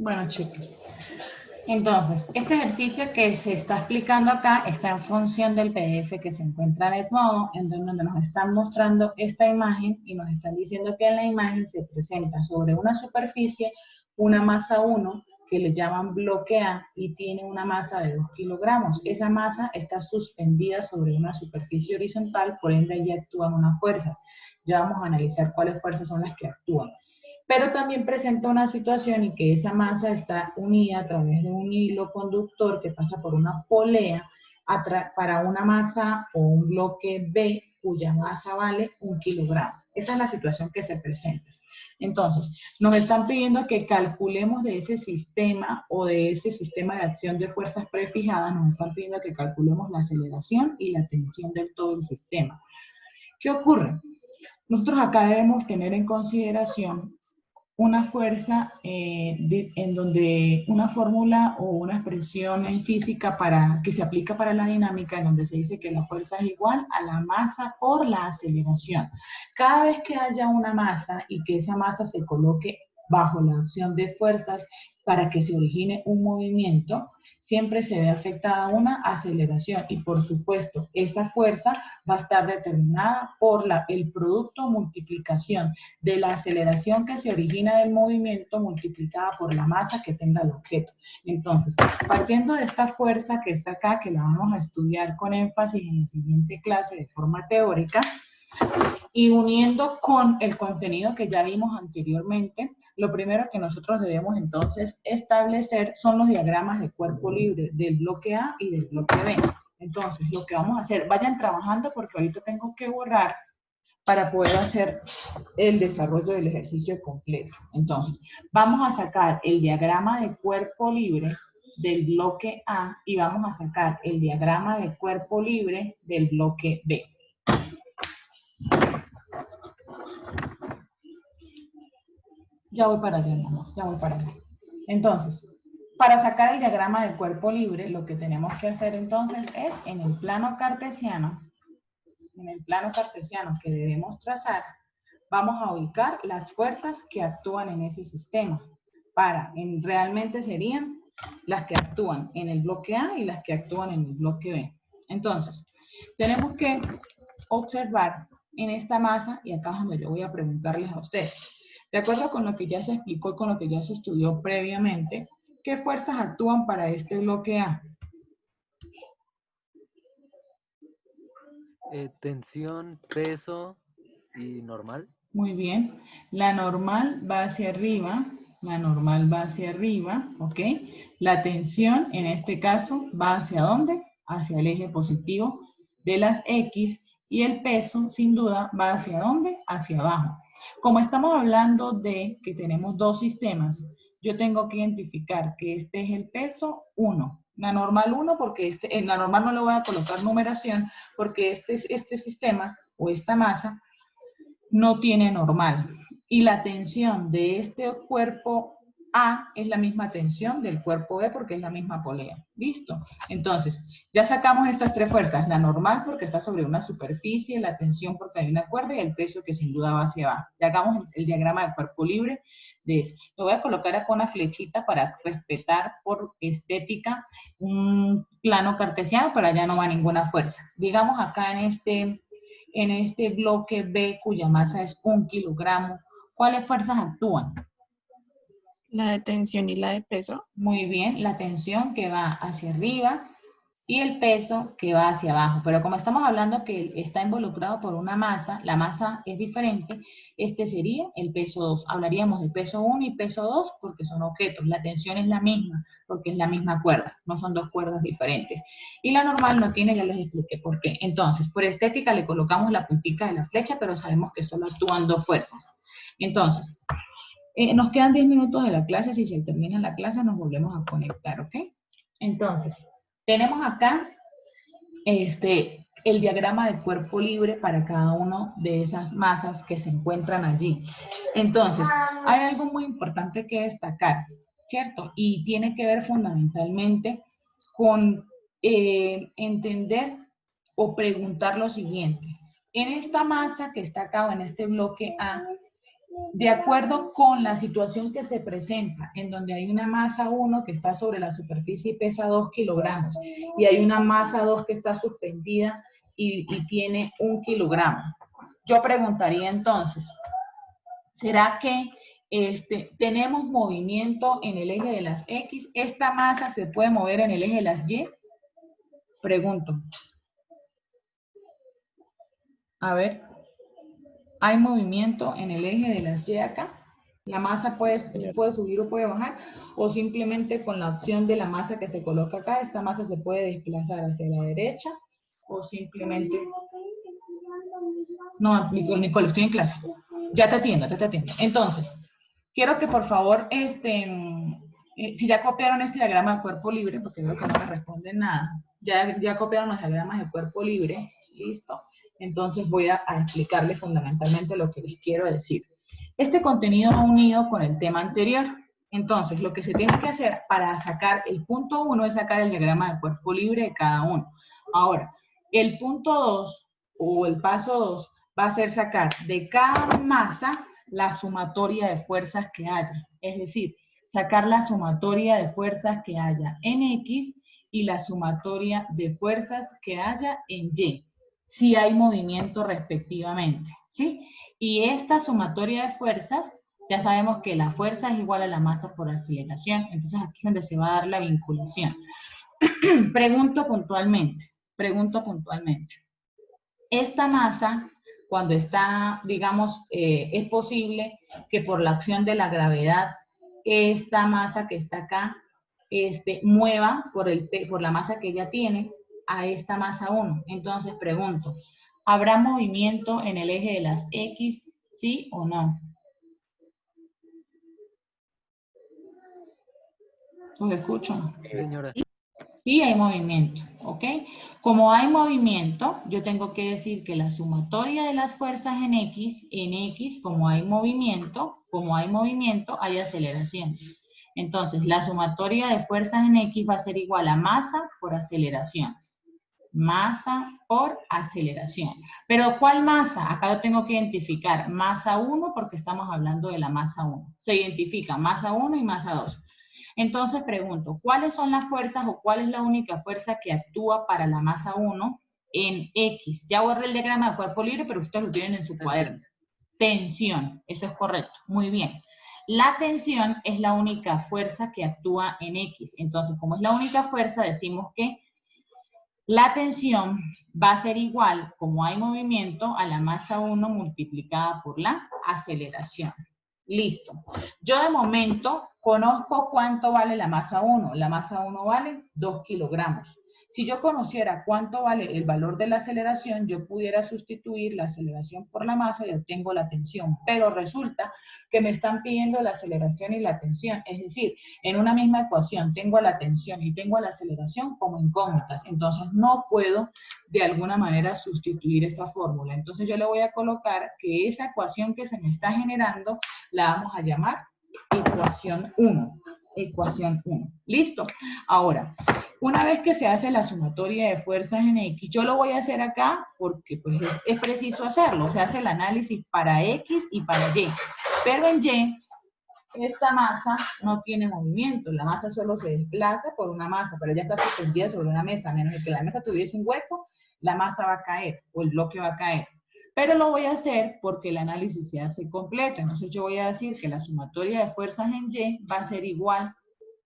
Bueno, chicos, entonces, este ejercicio que se está explicando acá está en función del PDF que se encuentra en Edmodo, en donde nos están mostrando esta imagen y nos están diciendo que en la imagen se presenta sobre una superficie una masa 1 que le llaman bloque A y tiene una masa de 2 kilogramos. Esa masa está suspendida sobre una superficie horizontal, por ende allí actúan unas fuerzas. Ya vamos a analizar cuáles fuerzas son las que actúan. Pero también presenta una situación en que esa masa está unida a través de un hilo conductor que pasa por una polea para una masa o un bloque B cuya masa vale 1 kilogramo. Esa es la situación que se presenta. Entonces, nos están pidiendo que calculemos de ese sistema o de ese sistema de acción de fuerzas prefijadas, nos están pidiendo que calculemos la aceleración y la tensión de todo el sistema. ¿Qué ocurre? Nosotros acá debemos tener en consideración una fuerza en donde una fórmula o una expresión en física que se aplica para la dinámica, en donde se dice que la fuerza es igual a la masa por la aceleración. Cada vez que haya una masa y que esa masa se coloque bajo la acción de fuerzas para que se origine un movimiento, siempre se ve afectada una aceleración y por supuesto esa fuerza va a estar determinada por el producto multiplicación de la aceleración que se origina del movimiento multiplicada por la masa que tenga el objeto. Entonces, partiendo de esta fuerza que está acá, que la vamos a estudiar con énfasis en la siguiente clase de forma teórica, y uniendo con el contenido que ya vimos anteriormente, lo primero que nosotros debemos entonces establecer son los diagramas de cuerpo libre del bloque A y del bloque B. Entonces, lo que vamos a hacer, vayan trabajando porque ahorita tengo que borrar para poder hacer el desarrollo del ejercicio completo. Entonces, vamos a sacar el diagrama de cuerpo libre del bloque A y vamos a sacar el diagrama de cuerpo libre del bloque B. Ya voy para allá, mamá, ya voy para allá. Entonces, para sacar el diagrama de cuerpo libre, lo que tenemos que hacer entonces es en el plano cartesiano que debemos trazar, vamos a ubicar las fuerzas que actúan en ese sistema. Realmente serían las que actúan en el bloque A y las que actúan en el bloque B. Entonces, tenemos que observar en esta masa, y acá es donde yo voy a preguntarles a ustedes, de acuerdo con lo que ya se explicó y con lo que ya se estudió previamente, ¿qué fuerzas actúan para este bloque A? Tensión, peso y normal. Muy bien. La normal va hacia arriba, ¿ok? La tensión, en este caso, va hacia ¿dónde? Hacia el eje positivo de las X y el peso, sin duda, va hacia ¿dónde? Hacia abajo. Como estamos hablando de que tenemos dos sistemas, yo tengo que identificar que este es el peso 1. La normal 1, porque en la normal no le voy a colocar numeración, porque este sistema o esta masa no tiene normal. Y la tensión de este cuerpo A es la misma tensión del cuerpo B porque es la misma polea. ¿Listo? Entonces, ya sacamos estas tres fuerzas. La normal porque está sobre una superficie, la tensión porque hay una cuerda y el peso que sin duda va hacia abajo. Ya hagamos el diagrama de cuerpo libre de eso. Lo voy a colocar acá una flechita para respetar por estética un plano cartesiano, pero allá no va ninguna fuerza. Digamos acá en este bloque B, cuya masa es 1 kilogramo, ¿cuáles fuerzas actúan? La de tensión y la de peso. Muy bien, la tensión que va hacia arriba y el peso que va hacia abajo. Pero como estamos hablando que está involucrado por una masa, la masa es diferente, este sería el peso 2. Hablaríamos de peso 1 y peso 2 porque son objetos. La tensión es la misma porque es la misma cuerda, no son dos cuerdas diferentes. Y la normal no tiene, ya les expliqué por qué. Entonces, por estética le colocamos la puntica de la flecha, pero sabemos que solo actúan dos fuerzas. Entonces, nos quedan 10 minutos de la clase, si se termina la clase nos volvemos a conectar, ¿ok? Entonces, tenemos acá el diagrama de cuerpo libre para cada una de esas masas que se encuentran allí. Entonces, hay algo muy importante que destacar, ¿cierto? Y tiene que ver fundamentalmente con entender o preguntar lo siguiente. En esta masa que está acá o en este bloque A, de acuerdo con la situación que se presenta, en donde hay una masa 1 que está sobre la superficie y pesa 2 kilogramos, y hay una masa 2 que está suspendida y tiene 1 kilogramo. Yo preguntaría entonces, ¿será que tenemos movimiento en el eje de las X? ¿Esta masa se puede mover en el eje de las Y? Pregunto. A ver, ¿hay movimiento en el eje de las Y acá? ¿La masa puede subir o puede bajar? ¿O simplemente con la opción de la masa que se coloca acá, esta masa se puede desplazar hacia la derecha? ¿O simplemente... No, Nicole, estoy en clase. Ya te atiendo, ya te atiendo. Entonces, quiero que por favor, si ya copiaron este diagrama de cuerpo libre, porque veo que no me responden nada, ya copiaron los diagramas de cuerpo libre, listo. Entonces voy a explicarles fundamentalmente lo que les quiero decir. Este contenido va unido con el tema anterior. Entonces, lo que se tiene que hacer para sacar el punto 1 es sacar el diagrama de cuerpo libre de cada uno. Ahora, el punto 2 o el paso 2 va a ser sacar de cada masa la sumatoria de fuerzas que haya. Es decir, sacar la sumatoria de fuerzas que haya en X y la sumatoria de fuerzas que haya en Y, si hay movimiento respectivamente, ¿sí? Y esta sumatoria de fuerzas, ya sabemos que la fuerza es igual a la masa por aceleración, entonces aquí es donde se va a dar la vinculación. Pregunto puntualmente. Esta masa, cuando está, digamos, es posible que por la acción de la gravedad, esta masa que está acá, mueva por la masa que ella tiene a esta masa 1. Entonces pregunto, ¿habrá movimiento en el eje de las X, sí o no? ¿Los escucho? Sí, señora. Sí hay movimiento, ¿ok? Como hay movimiento, yo tengo que decir que la sumatoria de las fuerzas en X, como hay movimiento, hay aceleración. Entonces, la sumatoria de fuerzas en X va a ser igual a masa por aceleración. Masa por aceleración. ¿Pero cuál masa? Acá lo tengo que identificar. Masa 1 porque estamos hablando de la masa 1. Se identifica masa 1 y masa 2. Entonces pregunto, ¿cuáles son las fuerzas o cuál es la única fuerza que actúa para la masa 1 en X? Ya borré el diagrama de cuerpo libre, pero ustedes lo tienen en su cuaderno. Tensión, eso es correcto, muy bien. La tensión es la única fuerza que actúa en X. Entonces, como es la única fuerza, decimos que la tensión va a ser igual, como hay movimiento, a la masa 1 multiplicada por la aceleración. Listo. Yo de momento conozco cuánto vale la masa 1. La masa 1 vale 2 kilogramos. Si yo conociera cuánto vale el valor de la aceleración, yo pudiera sustituir la aceleración por la masa y obtengo la tensión. Pero resulta que me están pidiendo la aceleración y la tensión. Es decir, en una misma ecuación tengo la tensión y tengo la aceleración como incógnitas. Entonces no puedo de alguna manera sustituir esta fórmula. Entonces yo le voy a colocar que esa ecuación que se me está generando la vamos a llamar ecuación 1. Ecuación 1. ¿Listo? Ahora, una vez que se hace la sumatoria de fuerzas en X, yo lo voy a hacer acá porque pues, es preciso hacerlo. Se hace el análisis para X y para Y. Pero en Y, esta masa no tiene movimiento. La masa solo se desplaza por una masa, pero ya está suspendida sobre una mesa. A menos que la mesa tuviese un hueco, la masa va a caer o el bloque va a caer. Pero lo voy a hacer porque el análisis se hace completo. Entonces yo voy a decir que la sumatoria de fuerzas en Y va a ser igual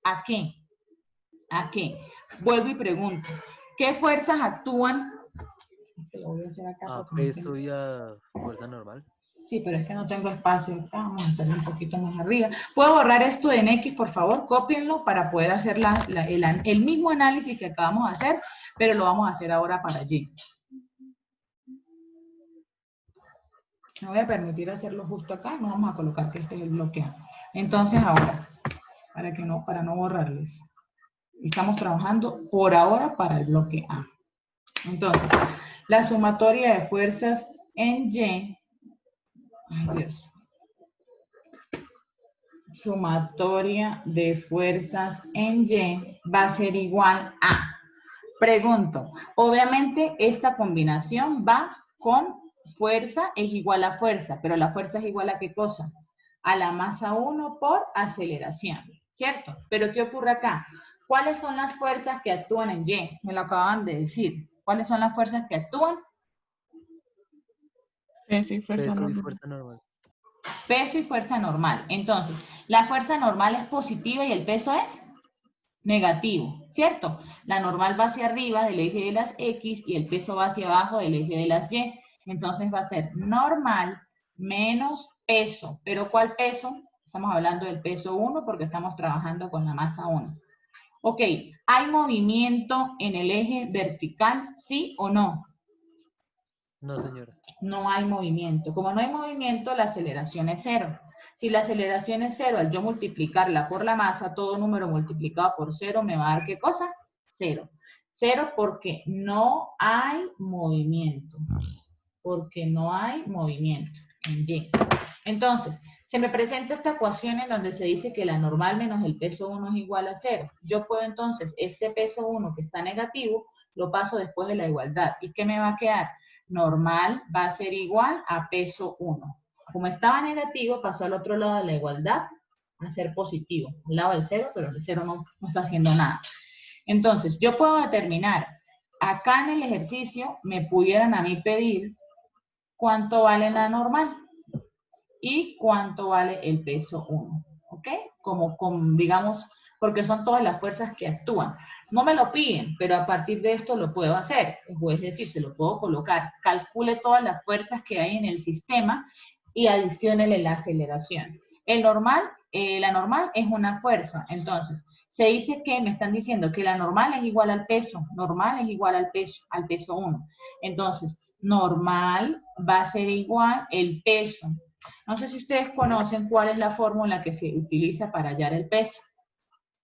¿a qué? ¿A qué? Vuelvo y pregunto, ¿qué fuerzas actúan? Lo voy a hacer acá A porque no peso tengo... y a fuerza normal. Sí, pero es que no tengo espacio acá. Vamos a hacerlo un poquito más arriba. ¿Puedo borrar esto en X, por favor? Cópienlo para poder hacer el mismo análisis que acabamos de hacer, pero lo vamos a hacer ahora para Y. Me voy a permitir hacerlo justo acá. No vamos a colocar que este es el bloque A. Entonces ahora, para no borrarles. Estamos trabajando por ahora para el bloque A. Entonces, la sumatoria de fuerzas en Y, ay Dios, sumatoria de fuerzas en Y va a ser igual a, pregunto, obviamente esta combinación va con fuerza es igual a fuerza, pero la fuerza es igual a ¿qué cosa? A la masa 1 por aceleración, ¿cierto? Pero ¿qué ocurre acá? ¿Cuáles son las fuerzas que actúan en Y? Me lo acaban de decir. ¿Cuáles son las fuerzas que actúan? Peso y fuerza Peso y normal. fuerza normal. Peso y fuerza normal. Entonces, la fuerza normal es positiva y el peso es negativo, ¿cierto? La normal va hacia arriba del eje de las X y el peso va hacia abajo del eje de las Y. Entonces va a ser normal menos peso. ¿Pero cuál peso? Estamos hablando del peso 1 porque estamos trabajando con la masa 1. Ok, ¿hay movimiento en el eje vertical, sí o no? No, señora. No hay movimiento. Como no hay movimiento, la aceleración es 0. Si la aceleración es 0, al yo multiplicarla por la masa, todo número multiplicado por 0 me va a dar ¿qué cosa? 0. 0 porque no hay movimiento. Porque no hay movimiento en Y. Entonces, se me presenta esta ecuación en donde se dice que la normal menos el peso 1 es igual a 0. Yo puedo entonces, este peso 1 que está negativo, lo paso después de la igualdad. ¿Y qué me va a quedar? Normal va a ser igual a peso 1. Como estaba negativo, pasó al otro lado de la igualdad a ser positivo. Al lado del 0, pero el 0 no está haciendo nada. Entonces, yo puedo determinar, acá en el ejercicio me pudieran a mí pedir cuánto vale la normal y cuánto vale el peso 1, ¿ok? Como digamos, porque son todas las fuerzas que actúan. No me lo piden, pero a partir de esto lo puedo hacer. Es decir, se lo puedo colocar. Calcule todas las fuerzas que hay en el sistema y adiciónele la aceleración. La normal es una fuerza. Entonces, se dice que me están diciendo que la normal es igual al peso. Normal es igual al peso 1. Entonces, normal va a ser igual el peso. No sé si ustedes conocen cuál es la fórmula que se utiliza para hallar el peso.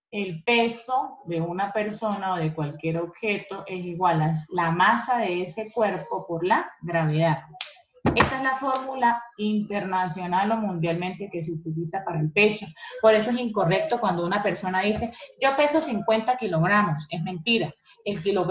El peso de una persona o de cualquier objeto es igual a la masa de ese cuerpo por la gravedad. Esta es la fórmula internacional o mundialmente que se utiliza para el peso. Por eso es incorrecto cuando una persona dice, yo peso 50 kilogramos. Es mentira. El peso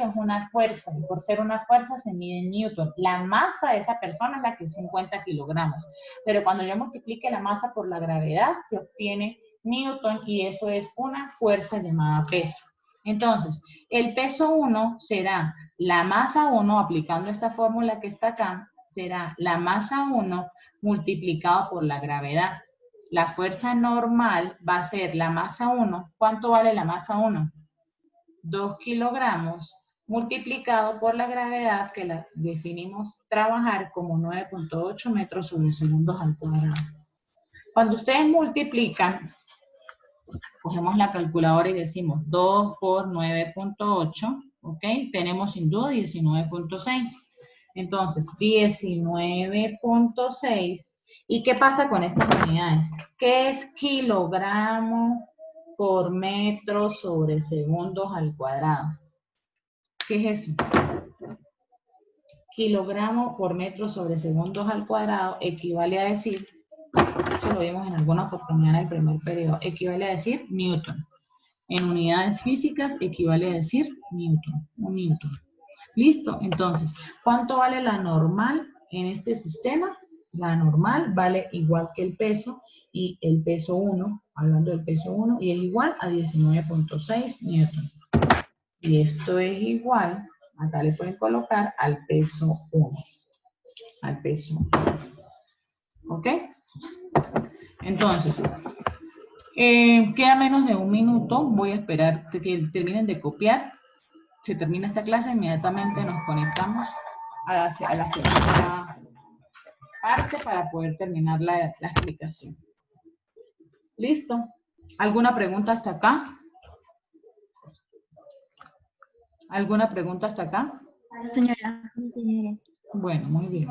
es una fuerza, y por ser una fuerza se mide en newton. La masa de esa persona es la que es 50 kilogramos. Pero cuando yo multiplique la masa por la gravedad, se obtiene newton y eso es una fuerza llamada peso. Entonces, el peso 1 será la masa 1, aplicando esta fórmula que está acá, será la masa 1 multiplicado por la gravedad. La fuerza normal va a ser la masa 1. ¿Cuánto vale la masa 1? 2 kilogramos multiplicado por la gravedad que la definimos trabajar como 9.8 metros sobre segundos al cuadrado. Cuando ustedes multiplican, cogemos la calculadora y decimos 2 por 9.8, ¿ok? Tenemos sin duda 19.6. Entonces, 19.6. ¿Y qué pasa con estas unidades? ¿Qué es kilogramo por metro sobre segundos al cuadrado? ¿Qué es eso? Kilogramo por metro sobre segundos al cuadrado equivale a decir, eso lo vimos en alguna oportunidad en el primer periodo, equivale a decir newton. En unidades físicas equivale a decir newton, un newton. Listo, entonces, ¿cuánto vale la normal en este sistema? La normal vale igual que el peso y el peso 1, hablando del peso 1, y es igual a 19.6 newton. Y esto es igual, acá le pueden colocar al peso 1. Al peso 1. ¿Ok? Entonces, queda menos de un minuto. Voy a esperar que terminen de copiar. Se termina esta clase, inmediatamente nos conectamos a la segunda parte para poder terminar la explicación. ¿Listo? ¿Alguna pregunta hasta acá? ¿Alguna pregunta hasta acá? Señora. Bueno, muy bien.